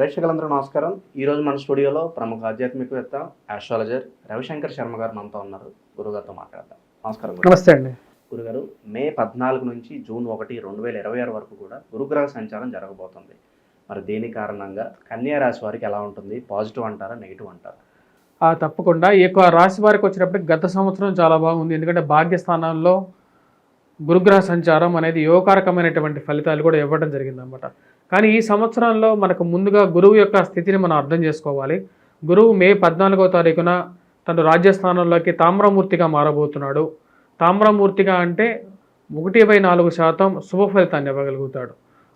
ప్రేక్షకులందరూ నమస్కారం. ఈరోజు మన స్టూడియోలో ప్రముఖ ఆధ్యాత్మికవేత్త ఆస్ట్రాలజర్ రవిశంకర్ శర్మ గారు మనతో ఉన్నారు. గురుగారితో మాట్లాడదాం. నమస్కారం. నమస్తే అండి. గురుగారు, మే 14 నుంచి జూన్ 1, 2026 వరకు కూడా గురుగ్రహ సంచారం జరగబోతుంది. మరి దీని కారణంగా కన్యా రాశి వారికి ఎలా ఉంటుంది? పాజిటివ్ అంటారా, నెగిటివ్ అంటారా? తప్పకుండా ఈ యొక్క రాశి వారికి వచ్చినప్పటికి గత సంవత్సరం చాలా బాగుంది. ఎందుకంటే భాగ్యస్థానాల్లో గురుగ్రహ సంచారం అనేది యోగకారకమైనటువంటి ఫలితాలు కూడా ఇవ్వడం జరిగిందన్నమాట. కానీ ఈ సంవత్సరంలో మనకు ముందుగా గురువు యొక్క స్థితిని మనం అర్థం చేసుకోవాలి. గురువు మే 14వ తారీఖున తను రాజ్యస్థానంలోకి తామ్రమూర్తిగా మారబోతున్నాడు. తామ్రమూర్తిగా అంటే 1/4% శుభ ఫలితాన్ని ఇవ్వగలుగుతాడు.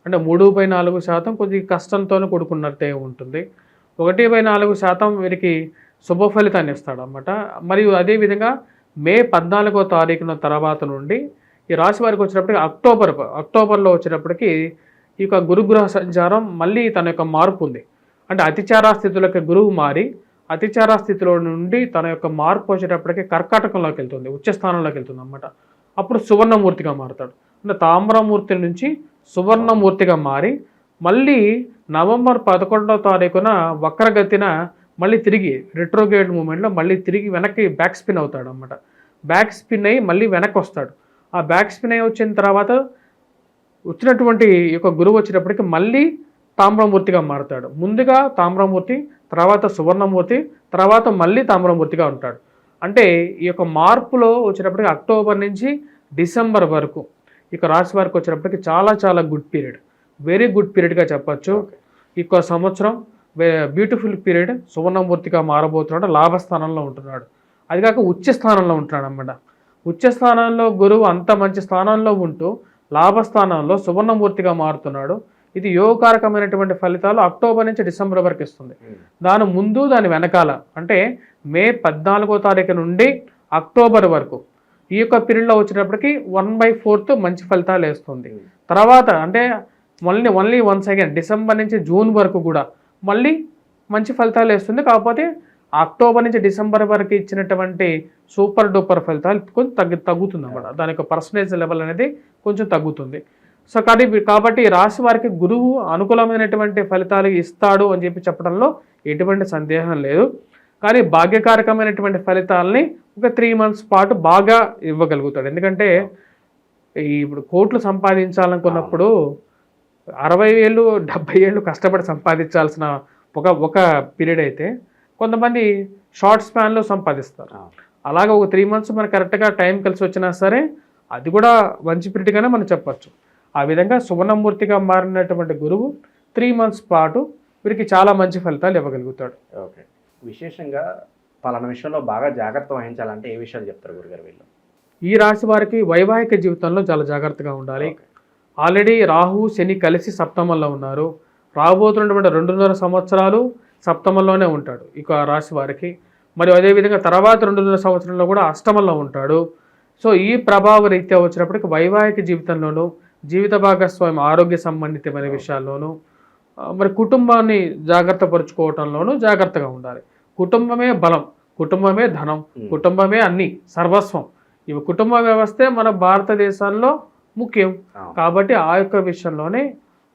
అంటే 3/4% కొద్దిగా కష్టంతోనే కూడుకున్నట్టే ఉంటుంది. 1/4% వీరికి శుభ ఫలితాన్ని ఇస్తాడు అన్నమాట. మరియు అదేవిధంగా మే 14వ తారీఖున తర్వాత నుండి ఈ రాశి వారికి వచ్చినప్పటికీ అక్టోబర్లో వచ్చేటప్పటికి ఈ యొక్క గురుగ్రహ సంచారం మళ్ళీ తన యొక్క మార్పు ఉంది. అంటే అతిచార స్థితిలోకి గురువు మారి అతిచార స్థితిలో నుండి తన యొక్క మార్పు వచ్చేటప్పటికి కర్కాటకంలోకి వెళ్తుంది, ఉచ్చస్థానంలోకి వెళ్తుంది అన్నమాట. అప్పుడు సువర్ణమూర్తిగా మారుతాడు. అంటే తామ్రమూర్తి నుంచి సువర్ణమూర్తిగా మారి మళ్ళీ నవంబర్ 11వ తారీఖున వక్రగతిన మళ్ళీ తిరిగి రెట్రోగ్రేడ్ మూమెంట్లో మళ్ళీ తిరిగి వెనక్కి బ్యాక్ స్పిన్ అవుతాడు అన్నమాట. బ్యాక్ స్పిన్ అయ్యి మళ్ళీ వెనక్కి వస్తాడు. ఆ బ్యాక్ స్పిన్ అయ్యి వచ్చిన తర్వాత వచ్చినటువంటి యొక్క గురువు వచ్చేటప్పటికి మళ్ళీ తామ్రమూర్తిగా మారుతాడు. ముందుగా తామ్రమూర్తి, తర్వాత సువర్ణమూర్తి, తర్వాత మళ్ళీ తామ్రమూర్తిగా ఉంటాడు. అంటే ఈ యొక్క మార్పులో వచ్చేటప్పటికి అక్టోబర్ నుంచి డిసెంబర్ వరకు ఇక రాశి వారికి వచ్చేటప్పటికి చాలా చాలా గుడ్ పీరియడ్, వెరీ గుడ్ పీరియడ్గా చెప్పచ్చు. ఈ సంవత్సరం బ్యూటిఫుల్ పీరియడ్. సువర్ణమూర్తిగా మారబోతున్నాడు, లాభస్థానంలో ఉంటున్నాడు. అది కాక ఉచ్చ స్థానంలో ఉంటున్నాడు అన్నమాట. ఉచ్చ స్థానంలో గురువు అంత మంచి స్థానంలో ఉంటూ లాభస్థానంలో సువర్ణమూర్తిగా మారుతున్నాడు. ఇది యోగకారకమైనటువంటి ఫలితాలు అక్టోబర్ నుంచి డిసెంబర్ వరకు ఇస్తుంది. దాని ముందు దాని వెనకాల అంటే మే 14వ తారీఖు నుండి అక్టోబర్ వరకు ఈ యొక్క పీరియడ్లో వచ్చేటప్పటికి 1/4 మంచి ఫలితాలు వేస్తుంది. తర్వాత అంటే ఓన్లీ వన్స్ అగైన్ డిసెంబర్ నుంచి జూన్ వరకు కూడా మళ్ళీ మంచి ఫలితాలు వేస్తుంది. కాకపోతే అక్టోబర్ నుంచి డిసెంబర్ వరకు ఇచ్చినటువంటి సూపర్ డూపర్ ఫలితాలు కొంచెం తగ్గుతుంది అన్నమాట. దాని యొక్క పర్సంటేజ్ లెవెల్ అనేది కొంచెం తగ్గుతుంది. సో కాబట్టి రాశి వారికి గురువు అనుకూలమైనటువంటి ఫలితాలు ఇస్తాడు అని చెప్పడంలో ఎటువంటి సందేహం లేదు. కానీ భాగ్యకారకమైనటువంటి ఫలితాలని ఒక 3 months పాటు బాగా ఇవ్వగలుగుతాడు. ఎందుకంటే ఇప్పుడు కోట్లు సంపాదించాలనుకున్నప్పుడు 60 ఏళ్ళు 70 ఏళ్ళు కష్టపడి సంపాదించాల్సిన ఒక పీరియడ్ అయితే కొంతమంది షార్ట్ స్పాన్లో సంపాదిస్తారు. అలాగే ఒక 3 months మనకు కరెక్ట్గా టైం కలిసి వచ్చినా సరే అది కూడా మంచి పీరియడ్గానే మనం చెప్పచ్చు. ఆ విధంగా సువర్ణమూర్తిగా మారినటువంటి గురువు 3 months పాటు వీరికి చాలా మంచి ఫలితాలు ఇవ్వగలుగుతాడు. ఓకే. విశేషంగా పలానా విషయంలో బాగా జాగ్రత్త వహించాలంటే ఏ విషయాలు చెప్తారు గురుగారు వీళ్ళు? ఈ రాశి వారికి వైవాహిక జీవితంలో చాలా జాగ్రత్తగా ఉండాలి. ఆల్రెడీ రాహు శని కలిసి సప్తమంలో ఉన్నారు. రాబోతున్నటువంటి 2.5 సంవత్సరాలు సప్తమంలోనే ఉంటాడు ఇక రాశి వారికి. మరియు అదేవిధంగా తర్వాత 2.5 సంవత్సరంలో కూడా అష్టమంలో ఉంటాడు. సో ఈ ప్రభావ రీత్యా వచ్చినప్పటికీ వైవాహిక జీవితంలోనూ జీవిత భాగస్వామి ఆరోగ్య సంబంధితమైన విషయాల్లోనూ మరి కుటుంబాన్ని జాగ్రత్త పరుచుకోవటంలోనూ జాగ్రత్తగా ఉండాలి. కుటుంబమే బలం, కుటుంబమే ధనం, కుటుంబమే అన్ని సర్వస్వం. ఇవి కుటుంబ వ్యవస్థే మన భారతదేశంలో ముఖ్యం. కాబట్టి ఆ యొక్క విషయంలోనే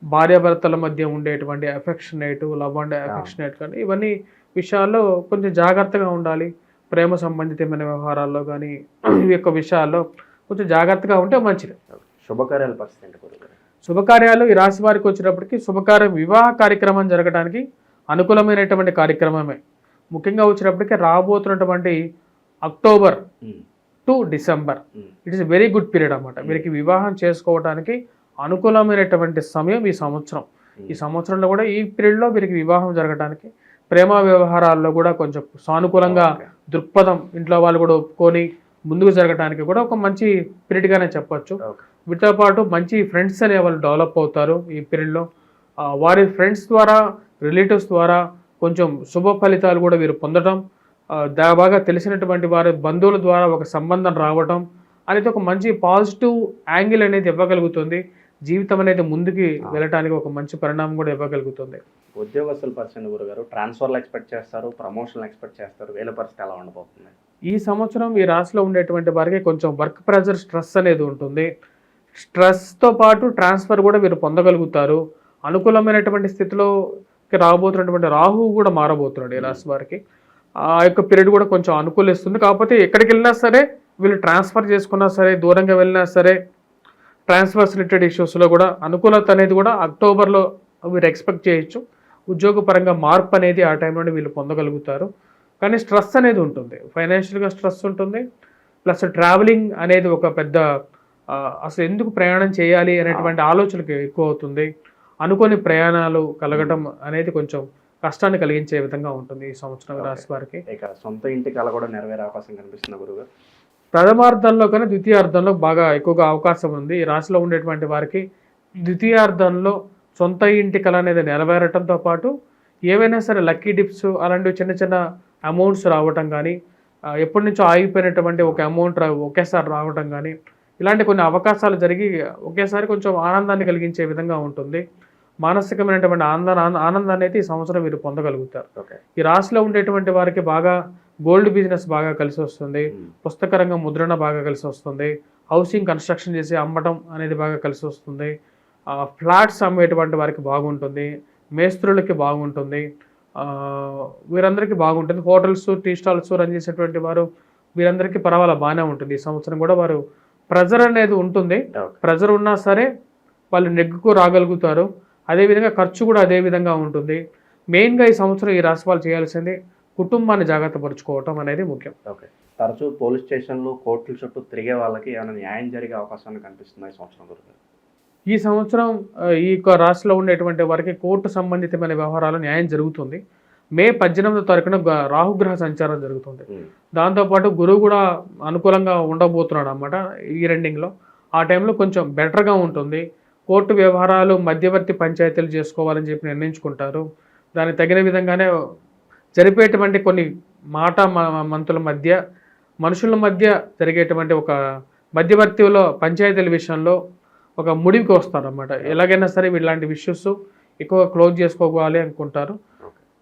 భార్యాభర్తల మధ్య ఉండేటువంటి అఫెక్షనేట్, లవ్ అండ్ అఫెక్షనేట్ కానీ ఇవన్నీ విషయాల్లో కొంచెం జాగ్రత్తగా ఉండాలి. ప్రేమ సంబంధితమైన వ్యవహారాల్లో కానీ ఈ యొక్క విషయాల్లో కొంచెం జాగ్రత్తగా ఉంటే మంచిది. శుభకార్యాల పరిస్థితి? శుభకార్యాలు ఈ రాశి వారికి వచ్చినప్పటికీ శుభకార్యం వివాహ కార్యక్రమం జరగడానికి అనుకూలమైనటువంటి కార్యక్రమమే. ముఖ్యంగా వచ్చినప్పటికీ రాబోతున్నటువంటి October to December it is very good period అన్నమాట. వీరికి వివాహం చేసుకోవడానికి అనుకూలమైనటువంటి సమయం ఈ సంవత్సరం. ఈ సంవత్సరంలో కూడా ఈ పీరియడ్లో వీరికి వివాహం జరగడానికి, ప్రేమ వ్యవహారాల్లో కూడా కొంచెం సానుకూలంగా దృక్పథం ఇంట్లో వాళ్ళు కూడా ఒప్పుకొని ముందుకు జరగడానికి కూడా ఒక మంచి పీరియడ్గానే చెప్పచ్చు. వీటితో పాటు మంచి ఫ్రెండ్స్ అనే వాళ్ళు డెవలప్ అవుతారు ఈ పీరియడ్లో. వారి ఫ్రెండ్స్ ద్వారా, రిలేటివ్స్ ద్వారా కొంచెం శుభ ఫలితాలు కూడా వీరు పొందడం, బాగా తెలిసినటువంటి వారి బంధువుల ద్వారా ఒక సంబంధం రావడం అనేది ఒక మంచి పాజిటివ్ యాంగిల్ అనేది ఇవ్వగలుగుతుంది. జీవితం అనేది ముందుకి వెళ్ళడానికి ఒక మంచి పరిణామం కూడా ఇవ్వగలుగుతుంది. ఉద్యోగస్తుల పరిస్థితి గురుగారు, ట్రాన్స్ఫర్లు ఎక్స్పెక్ట్ చేస్తారు, ప్రమోషన్లు ఎక్స్పెక్ట్ చేస్తారు, వీళ్ళ పరిస్థితి ఎలా ఉండబోతుంది? ఈ సంవత్సరం ఈ రాశిలో ఉండేటువంటి వారికి కొంచెం వర్క్ ప్రెజర్, స్ట్రెస్ అనేది ఉంటుంది. స్ట్రెస్తో పాటు ట్రాన్స్ఫర్ కూడా వీరు పొందగలుగుతారు. అనుకూలమైనటువంటి స్థితిలో రాబోతున్నటువంటి రాహు కూడా మారబోతున్నాడు ఈ రాశి వారికి. ఆ యొక్క పీరియడ్ కూడా కొంచెం అనుకూలిస్తుంది. కాకపోతే ఎక్కడికి వెళ్ళినా సరే వీళ్ళు ట్రాన్స్ఫర్ చేసుకున్నా సరే, దూరంగా వెళ్ళినా సరే, ట్రాన్స్ఫర్స్ రిలేటెడ్ ఇష్యూస్లో కూడా అనుకూలత అనేది కూడా అక్టోబర్లో మీరు ఎక్స్పెక్ట్ చేయొచ్చు. ఉద్యోగపరంగా మార్పు అనేది ఆ టైంలోనే వీళ్ళు పొందగలుగుతారు. కానీ స్ట్రెస్ అనేది ఉంటుంది, ఫైనాన్షియల్గా స్ట్రెస్ ఉంటుంది. ప్లస్ ట్రావెలింగ్ అనేది ఒక పెద్ద అసలు ఎందుకు ప్రయాణం చేయాలి అనేటువంటి ఆలోచనకి ఎక్కువ అవుతుంది. అనుకోని ప్రయాణాలు కలగడం అనేది కొంచెం కష్టాన్ని కలిగించే విధంగా ఉంటుంది ఈ సంవత్సరం రాశి వారికి. ఇక సొంత ఇంటి కళ కూడా నెరవేరే అవకాశం కనిపిస్తుంది గురుగారు. ప్రథమార్థంలో కానీ ద్వితీయార్థంలో బాగా ఎక్కువగా అవకాశం ఉంది ఈ రాశిలో ఉండేటువంటి వారికి. ద్వితీయార్థంలో సొంత ఇంటి కళ అనేది నెరవేరటంతో పాటు ఏవైనా సరే లక్కీ డిప్స్ అలాంటివి చిన్న చిన్న అమౌంట్స్ రావటం కానీ, ఎప్పటి నుంచో ఆగిపోయినటువంటి ఒక అమౌంట్ ఒకేసారి రావటం కానీ, ఇలాంటి కొన్ని అవకాశాలు జరిగి ఒకేసారి కొంచెం ఆనందాన్ని కలిగించే విధంగా ఉంటుంది. మానసికమైనటువంటి ఆనందాన్ని అయితే ఈ సంవత్సరం మీరు పొందగలుగుతారు. ఈ రాశిలో ఉండేటువంటి వారికి బాగా గోల్డ్ బిజినెస్ బాగా కలిసి వస్తుంది, పుస్తక రంగం ముద్రణ బాగా కలిసి వస్తుంది, హౌసింగ్ కన్స్ట్రక్షన్ చేసి అమ్మటం అనేది బాగా కలిసి వస్తుంది, ఫ్లాట్స్ అమ్మేటువంటి వారికి బాగుంటుంది, మేస్త్రులకి బాగుంటుంది, వీరందరికీ బాగుంటుంది. హోటల్స్, టీ స్టాల్స్ రన్ చేసేటువంటి వారు వీరందరికీ పర్వాలేదు, బాగానే ఉంటుంది. ఈ సంవత్సరం కూడా వారు ప్రెజర్ అనేది ఉంటుంది. ప్రెజర్ ఉన్నా సరే వాళ్ళు నెగ్గుకు రాగలుగుతారు. అదేవిధంగా ఖర్చు కూడా అదే విధంగా ఉంటుంది. మెయిన్గా ఈ సంవత్సరం ఈ రాశి వాళ్ళు చేయాల్సింది కుటుంబాన్ని జాగ్రత్త పరుచుకోవటం అనేది ముఖ్యం. ఓకే, తరచూ పోలీస్ స్టేషన్లు, కోర్టుల చుట్టూ తిరిగే వాళ్ళకి ఏమైనా న్యాయం జరిగే అవకాశాన్ని కనిపిస్తుంది ఈ సంవత్సరం గురించి? ఈ సంవత్సరం ఈ రాశిలో ఉండేటువంటి వారికి కోర్టు సంబంధితమైన వ్యవహారాలు న్యాయం జరుగుతుంది. మే 18వ తారీఖున రాహుగ్రహ సంచారం జరుగుతుంది. దాంతోపాటు గురువు కూడా అనుకూలంగా ఉండబోతున్నాడు అన్నమాట ఈ రెండింగ్లో. ఆ టైంలో కొంచెం బెటర్గా ఉంటుంది. కోర్టు వ్యవహారాలు మధ్యవర్తి పంచాయతీలు చేసుకోవాలని చెప్పి నిర్ణయించుకుంటారు. దానికి తగిన విధంగానే జరిపేటువంటి కొన్ని మంతుల మధ్య, మనుషుల మధ్య జరిగేటువంటి ఒక మధ్యవర్తిలో పంచాయతీల విషయంలో ఒక ముడికి వస్తారన్నమాట. ఎలాగైనా సరే ఇలాంటి ఇష్యూస్ ఎక్కువ క్లోజ్ చేసుకోవాలి అనుకుంటారు.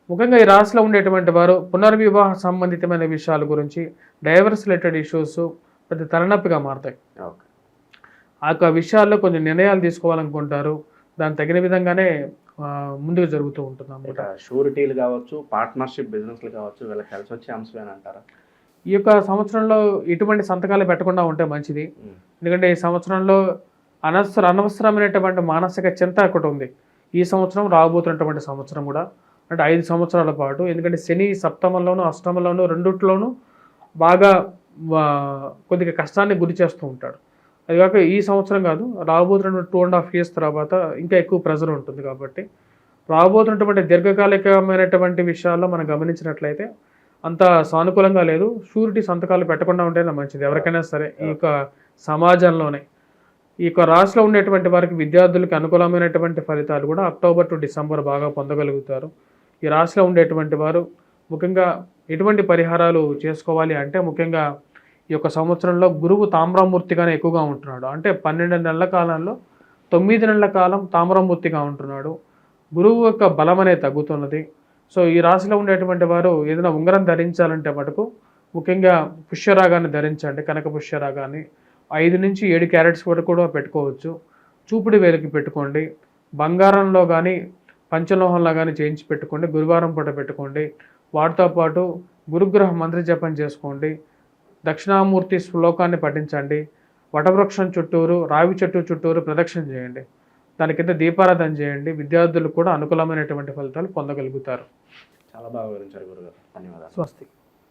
ముఖ్యంగా ఈ రాశిలో ఉండేటువంటి వారు పునర్వివాహ సంబంధితమైన విషయాల గురించి, డైవర్స్ రిలేటెడ్ ఇష్యూస్ పెద్ద తలనొప్పిగా మారుతాయి. ఆ యొక్క విషయాల్లో కొంచెం నిర్ణయాలు తీసుకోవాలనుకుంటారు. దానికి తగిన విధంగానే ముందుకు జరుగుతూ ఉంటుంది అన్నమాట. షూరిటీలు కావచ్చు, పార్ట్నర్షిప్ బిజినెస్లు కావచ్చు, వీళ్ళకి కలిసి వచ్చే అంశమేనా అంటారా? ఈ యొక్క సంవత్సరంలో ఎటువంటి సంతకాలు పెట్టకుండా ఉంటే మంచిది. ఎందుకంటే ఈ సంవత్సరంలో అనవసరమైనటువంటి మానసిక చింత ఒకటి ఉంది ఈ సంవత్సరం, రాబోతున్నటువంటి సంవత్సరం కూడా. అంటే 5 సంవత్సరాల పాటు. ఎందుకంటే శని సప్తమంలోను, అష్టమంలోను, రెండిట్లోనూ బాగా కొద్దిగా కష్టాన్ని గురి చేస్తూ ఉంటాడు. అది కాక ఈ సంవత్సరం కాదు, రాబోతున్నటువంటి 2.5 years తర్వాత ఇంకా ఎక్కువ ప్రెజర్ ఉంటుంది. కాబట్టి రాబోతున్నటువంటి దీర్ఘకాలికమైనటువంటి విషయాల్లో మనం గమనించినట్లయితే అంత సానుకూలంగా లేదు. షూరిటీ సంతకాలు పెట్టకుండా ఉంటేనే మంచిది ఎవరికైనా సరే ఈ యొక్క సమాజంలోనే. ఈ యొక్క రాశిలో ఉండేటువంటి వారికి, విద్యార్థులకి అనుకూలమైనటువంటి ఫలితాలు కూడా అక్టోబర్ టు డిసెంబర్ బాగా పొందగలుగుతారు. ఈ రాశిలో ఉండేటువంటి వారు ముఖ్యంగా ఎటువంటి పరిహారాలు చేసుకోవాలి అంటే, ముఖ్యంగా ఈ యొక్క సంవత్సరంలో గురువు తామ్రమూర్తిగానే ఎక్కువగా ఉంటున్నాడు. అంటే 12 నెలల కాలంలో 9 నెలల కాలం తామ్రమూర్తిగా ఉంటున్నాడు. గురువు యొక్క బలం అనేది తగ్గుతున్నది. సో ఈ రాశిలో ఉండేటువంటి వారు ఏదైనా ఉంగరం ధరించాలంటే మటుకు ముఖ్యంగా పుష్యరాగాన్ని ధరించండి. కనక పుష్యరాగాన్ని 5 నుంచి 7 క్యారెట్స్ వరకు కూడా పెట్టుకోవచ్చు. చూపుడు వేలికి పెట్టుకోండి. బంగారంలో కానీ పంచలోహంలో కానీ చేయించి పెట్టుకోండి. గురువారం పూట పెట్టుకోండి. వాటితో పాటు గురుగ్రహ మంత్ర జపం చేసుకోండి. దక్షిణామూర్తి శ్లోకాన్ని పఠించండి. వటవృక్షం చుట్టూరు, రావి చెట్టు చుట్టూరు ప్రదక్షిణ చేయండి. దాని కింద దీపారాధన చేయండి. విద్యార్థులు కూడా అనుకూలమైనటువంటి ఫలితాలు పొందగలుగుతారు. చాలా బాగా వివరించారు గురుగారు, ధన్యవాదాలు. స్వస్తి.